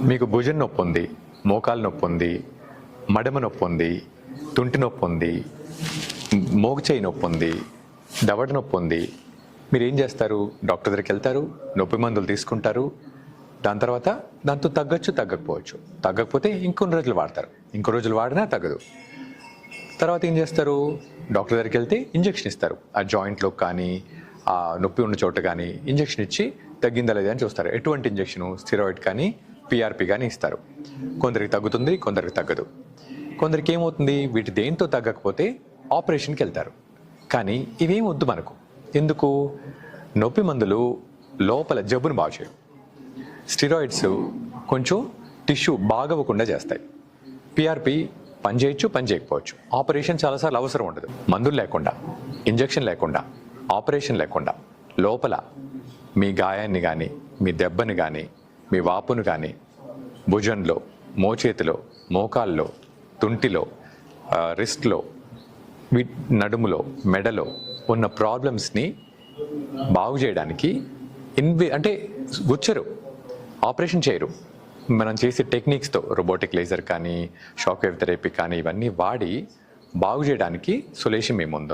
మీకు భుజం నొప్పి ఉంది, మోకాలు నొప్పి ఉంది, మడమ నొప్పి ఉంది, తుంటి నొప్పి ఉంది, మోగుచేయి నొప్పి ఉంది, దవడ నొప్పి ఉంది, మీరు ఏం చేస్తారు? డాక్టర్ దగ్గరికి వెళ్తారు, నొప్పి మందులు తీసుకుంటారు. దాని తర్వాత దాంతో తగ్గచ్చు, తగ్గకపోవచ్చు. తగ్గకపోతే ఇంకొన్ని రోజులు వాడతారు, ఇంకో రోజులు వాడినా తగ్గదు. తర్వాత ఏం చేస్తారు? డాక్టర్ దగ్గరికి వెళ్తే ఇంజెక్షన్ ఇస్తారు. ఆ జాయింట్లో కానీ ఆ నొప్పి ఉన్న చోట కానీ ఇంజెక్షన్ ఇచ్చి తగ్గిందా లేదా అని చూస్తారు. ఎటువంటి ఇంజెక్షను? స్టిరాయిడ్ కానీ పిఆర్పి కానీ ఇస్తారు. కొందరికి తగ్గుతుంది, కొందరికి తగ్గదు. కొందరికి ఏమవుతుంది? వీటి దేంతో తగ్గకపోతే ఆపరేషన్కి వెళ్తారు. కానీ ఇవేం వద్దు మనకు. ఎందుకు? నొప్పి మందులు లోపల జబ్బును బాగు చేయవు. స్టిరాయిడ్స్ కొంచెం టిష్యూ బాగవ్వకుండా చేస్తాయి. పిఆర్పి పని చేయొచ్చు, పని చేయకపోవచ్చు. ఆపరేషన్ చాలాసార్లు అవసరం ఉండదు. మందులు లేకుండా, ఇంజెక్షన్ లేకుండా, ఆపరేషన్ లేకుండా లోపల మీ గాయాన్ని కానీ, మీ దెబ్బని కానీ, మీ వాపును కానీ, భుజంలో, మోచేతిలో, మోకాల్లో, తుంటిలో, రిస్ట్లో, నడుములో, మెడలో ఉన్న ప్రాబ్లమ్స్ని బాగు చేయడానికి అంటే గుచ్చరు, ఆపరేషన్ చేయరు. మనం చేసే టెక్నిక్స్తో, రోబోటిక్ లేజర్ కానీ, షాక్ వేవ్ థెరపీ కానీ, ఇవన్నీ వాడి బాగు చేయడానికి సొల్యూషన్ మేము ముందు